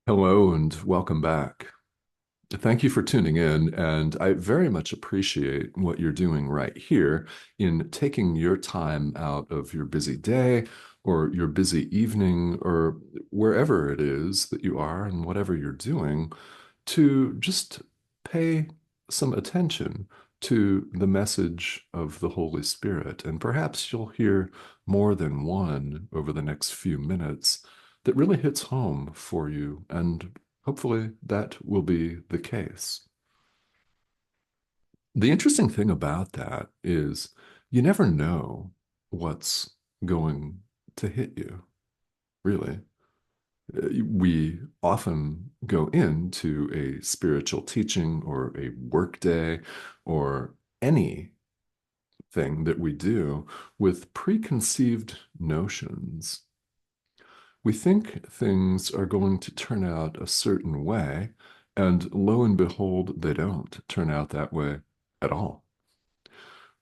Hello and welcome back. Thank you for tuning in, and I very much appreciate what you're doing right here in taking your time out of your busy day or your busy evening or wherever it is that you are and whatever you're doing to just pay some attention to the message of the Holy Spirit. And perhaps you'll hear more than one over the next few minutes that really hits home for you. And hopefully that will be the case. The interesting thing about that is you never know what's going to hit you, really. We often go into a spiritual teaching or a work day or anything that we do with preconceived notions. We think things are going to turn out a certain way, and lo and behold, they don't turn out that way at all,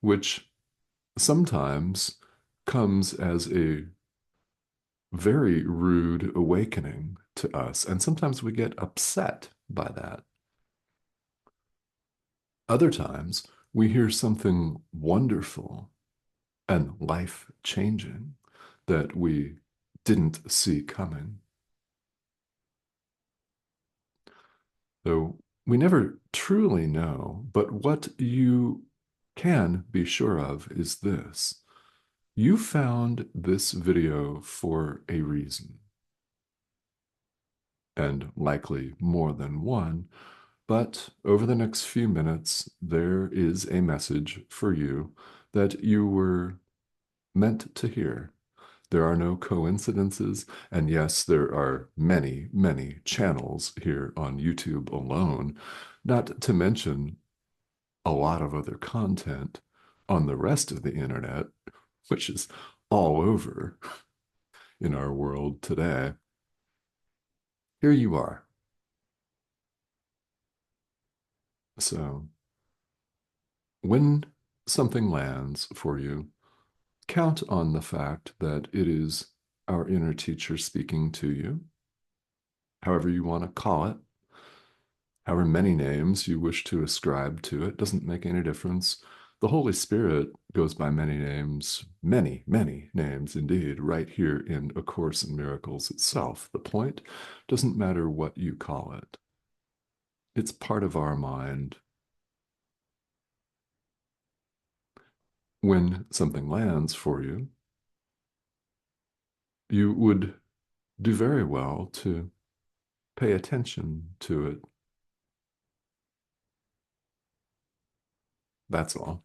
which sometimes comes as a very rude awakening to us. And sometimes we get upset by that. Other times we hear something wonderful and life changing that we didn't see coming. So we never truly know, but what you can be sure of is this. You found this video for a reason, and likely more than one. But over the next few minutes, there is a message for you that you were meant to hear. There are no coincidences. And yes, there are many, many channels here on YouTube alone, not to mention a lot of other content on the rest of the internet, which is all over in our world today. Here you are. So when something lands for you, count on the fact that it is our inner teacher speaking to you, however you want to call it, however many names you wish to ascribe to it, doesn't make any difference. The Holy Spirit goes by many names, many, many names indeed, right here in A Course in Miracles itself. The point doesn't matter what you call it, it's part of our mind. When something lands for you, you would do very well to pay attention to it. That's all.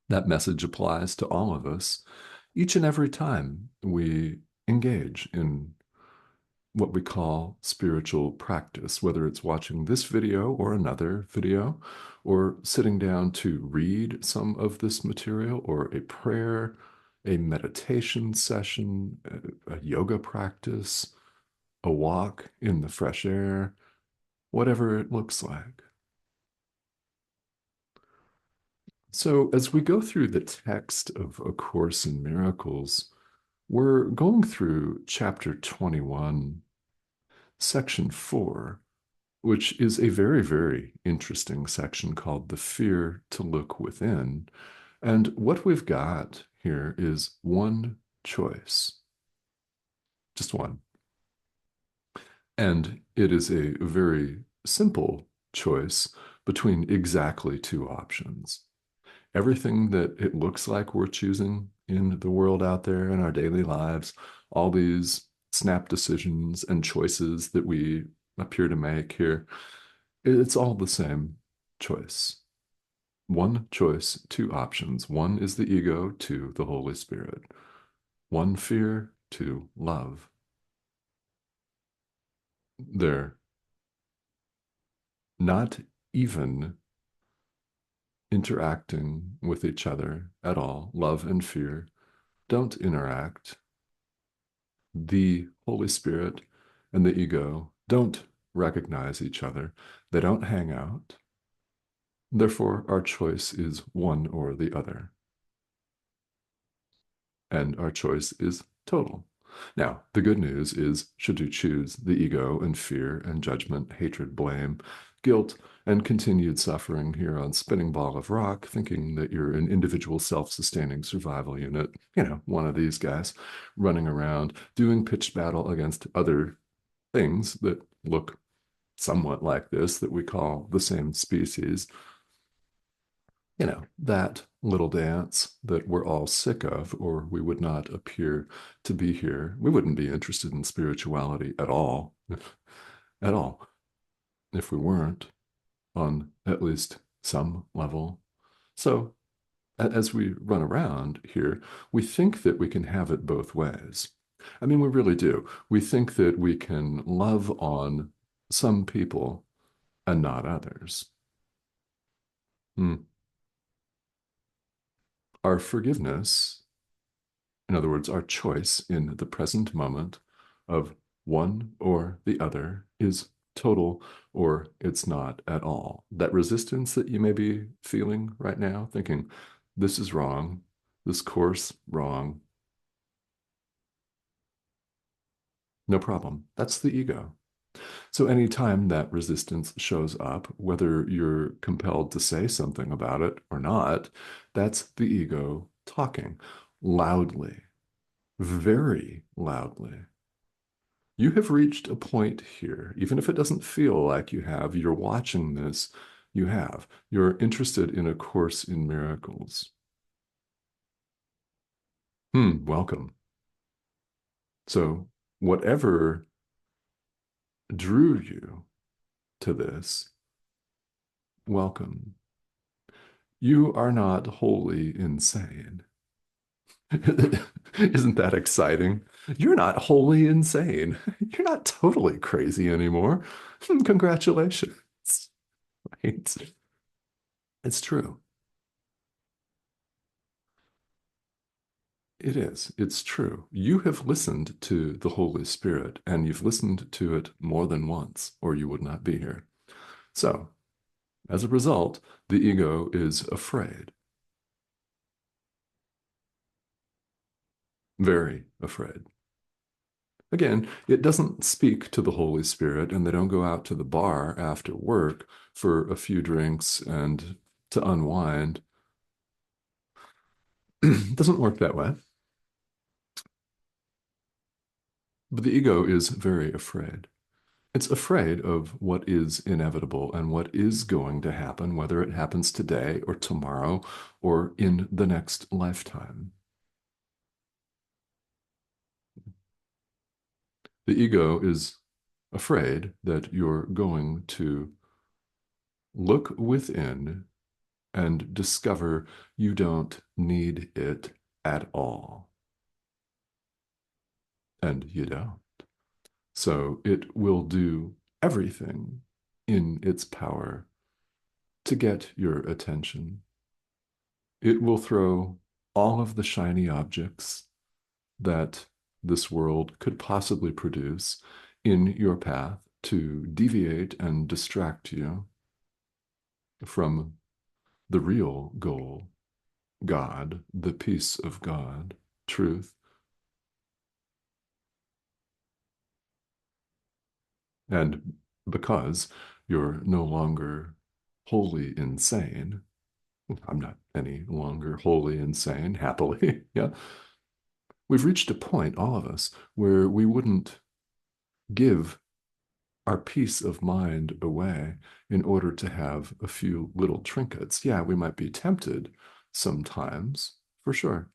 That message applies to all of us each and every time we engage in what we call spiritual practice, whether it's watching this video or another video, or sitting down to read some of this material, or a prayer, a meditation session, a yoga practice, a walk in the fresh air, whatever it looks like. So, as we go through the text of A Course in Miracles, we're going through chapter 21, section 4, which is a very, very interesting section called The Fear to Look Within. And what we've got here is one choice, just one. And it is a very simple choice between exactly two options. Everything that it looks like we're choosing in the world out there in our daily lives, all these snap decisions and choices that we appear to make here, it's all the same choice. One choice, two options. One is the ego, two, the Holy Spirit. One fear, two, love. They're not even interacting with each other at all. Love and fear don't interact. The Holy Spirit and the ego don't recognize each other. They don't hang out. Therefore, our choice is one or the other. And our choice is total. Now, the good news is, should you choose the ego and fear and judgment, hatred, blame, guilt, and continued suffering here on spinning ball of rock, thinking that you're an individual self-sustaining survival unit, one of these guys running around doing pitched battle against other things that look somewhat like this that we call the same species, that little dance that we're all sick of, or we would not appear to be here. We wouldn't be interested in spirituality at all, at all, if we weren't on at least some level. So as we run around here, we think that we can have it both ways. I mean, we really do. We think that we can love on some people and not others. Hmm. Our forgiveness, in other words, our choice in the present moment of one or the other, is total or it's not at all. That resistance that you may be feeling right now, thinking, this is wrong, this course wrong, no problem. That's the ego. So anytime that resistance shows up, whether you're compelled to say something about it or not, that's the ego talking loudly, very loudly. You have reached a point here, even if it doesn't feel like you have, you're watching this, you have. You're interested in A Course in Miracles. Welcome. So, whatever drew you to this, welcome. You are not wholly insane. Isn't that exciting? You're not wholly insane. You're not totally crazy anymore. Congratulations. Right? It's true. It is. It's true. You have listened to the Holy Spirit, and you've listened to it more than once, or you would not be here. So, as a result, the ego is afraid, very afraid. Again, it doesn't speak to the Holy Spirit, and they don't go out to the bar after work for a few drinks and to unwind. It doesn't work that way. But the ego is very afraid. It's afraid of what is inevitable and what is going to happen, whether it happens today or tomorrow or in the next lifetime. The ego is afraid that you're going to look within and discover you don't need it at all. And you don't. So it will do everything in its power to get your attention. It will throw all of the shiny objects that this world could possibly produce in your path to deviate and distract you from the real goal, God, the peace of God, truth. And because you're no longer wholly insane, I'm not any longer wholly insane, happily. Yeah. We've reached a point, all of us, where we wouldn't give our peace of mind away in order to have a few little trinkets. Yeah, we might be tempted sometimes, for sure.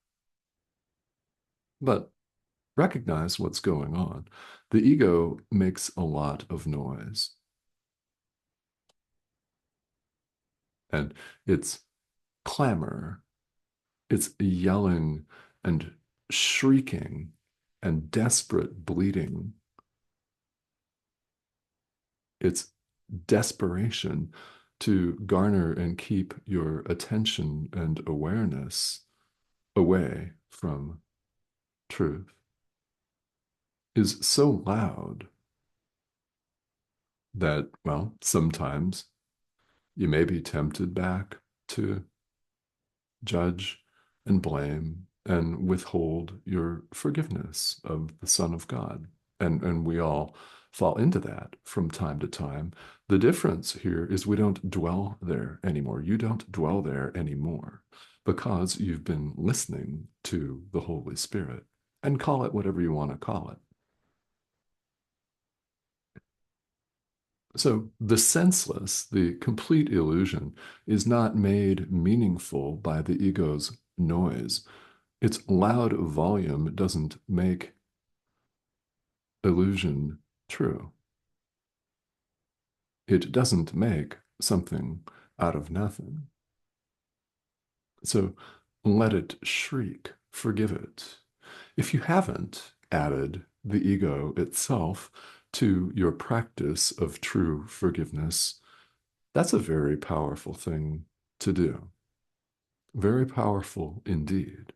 But recognize what's going on. The ego makes a lot of noise, and it's clamor, it's yelling and shrieking and desperate bleating. It's desperation to garner and keep your attention and awareness away from truth is so loud that, well, sometimes you may be tempted back to judge and blame and withhold your forgiveness of the Son of God. And we all fall into that from time to time. The difference here is we don't dwell there anymore. You don't dwell there anymore because you've been listening to the Holy Spirit. And call it whatever you want to call it. So the senseless, the complete illusion, is not made meaningful by the ego's noise. Its loud volume doesn't make illusion true. It doesn't make something out of nothing. So let it shriek, forgive it. If you haven't added the ego itself to your practice of true forgiveness, that's a very powerful thing to do. Very powerful indeed.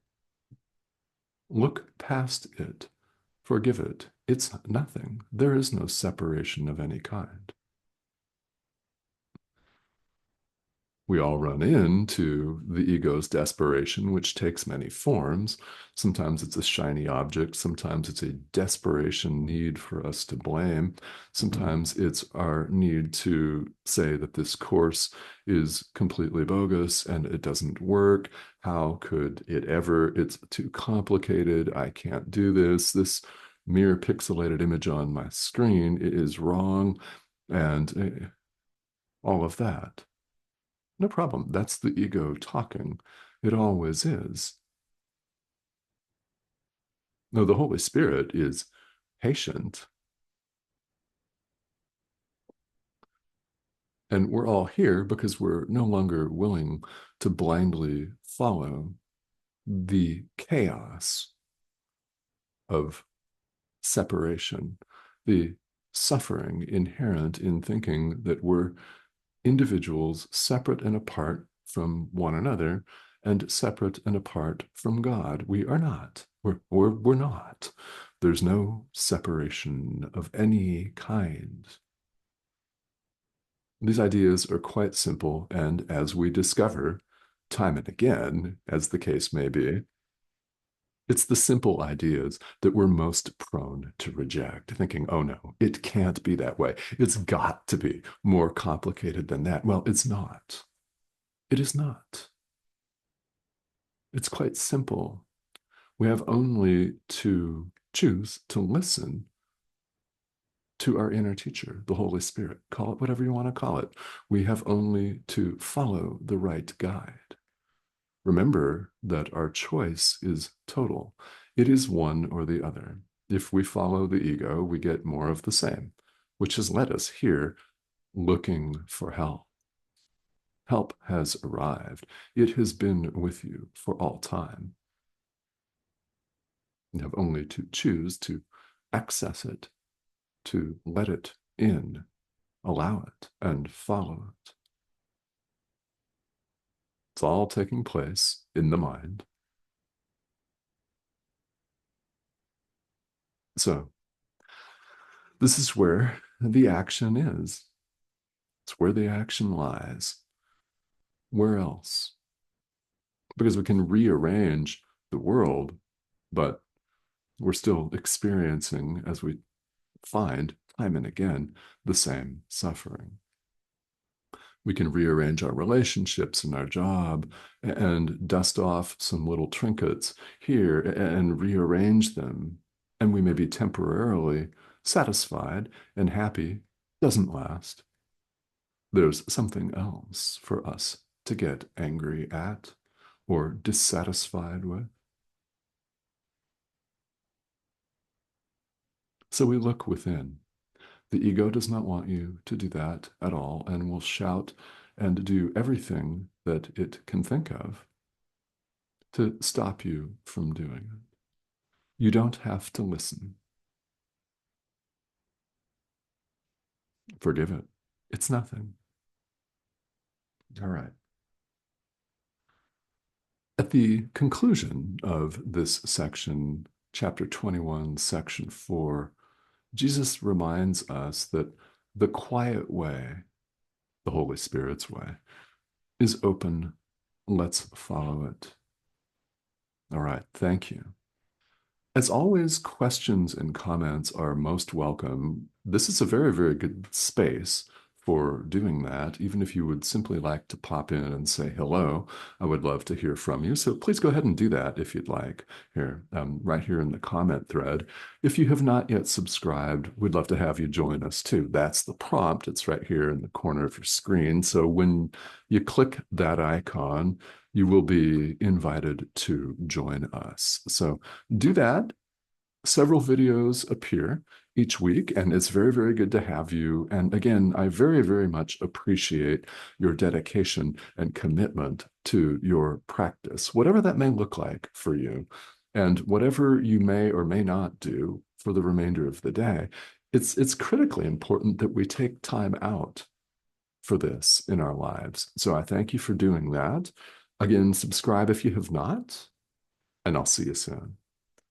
Look past it. Forgive it. It's nothing. There is no separation of any kind. We all run into the ego's desperation, which takes many forms. Sometimes it's a shiny object. Sometimes it's a desperation need for us to blame. Sometimes it's our need to say that this course is completely bogus and it doesn't work. How could it ever? It's too complicated. I can't do this. This mere pixelated image on my screen is wrong. And all of that. No problem. That's the ego talking. It always is. No, the Holy Spirit is patient. And we're all here because we're no longer willing to blindly follow the chaos of separation, the suffering inherent in thinking that we're individuals separate and apart from one another and separate and apart from God. We are not. We're not. There's no separation of any kind. These ideas are quite simple, and as we discover time and again, as the case may be, it's the simple ideas that we're most prone to reject, thinking, oh no, it can't be that way. It's got to be more complicated than that. Well, it's not. It is not. It's quite simple. We have only to choose to listen to our inner teacher, the Holy Spirit. Call it whatever you want to call it. We have only to follow the right guide. Remember that our choice is total. It is one or the other. If we follow the ego, we get more of the same, which has led us here looking for help. Help has arrived. It has been with you for all time. You have only to choose to access it, to let it in, allow it, and follow it. It's all taking place in the mind. So, this is where the action is. It's where the action lies. Where else? Because we can rearrange the world, but we're still experiencing, as we find time and again, the same suffering. We can rearrange our relationships and our job and dust off some little trinkets here and rearrange them. And we may be temporarily satisfied and happy. Doesn't last. There's something else for us to get angry at or dissatisfied with. So we look within. The ego does not want you to do that at all and will shout and do everything that it can think of to stop you from doing it. You don't have to listen. Forgive it. It's nothing. All right. At the conclusion of this section, chapter 21, section 4, Jesus reminds us that the quiet way, the Holy Spirit's way, is open. Let's follow it. All right. Thank you. As always, questions and comments are most welcome. This is a very, very good space for doing that. Even if you would simply like to pop in and say hello, I would love to hear from you. So please go ahead and do that if you'd like here, right here in the comment thread. If you have not yet subscribed, we'd love to have you join us too. That's the prompt. It's right here in the corner of your screen. So when you click that icon, you will be invited to join us. So do that. Several videos appear each week, and it's very, very good to have you. And again, I very, very much appreciate your dedication and commitment to your practice, whatever that may look like for you, and whatever you may or may not do for the remainder of the day. It's critically important that we take time out for this in our lives. So I thank you for doing that. Again, subscribe if you have not, and I'll see you soon.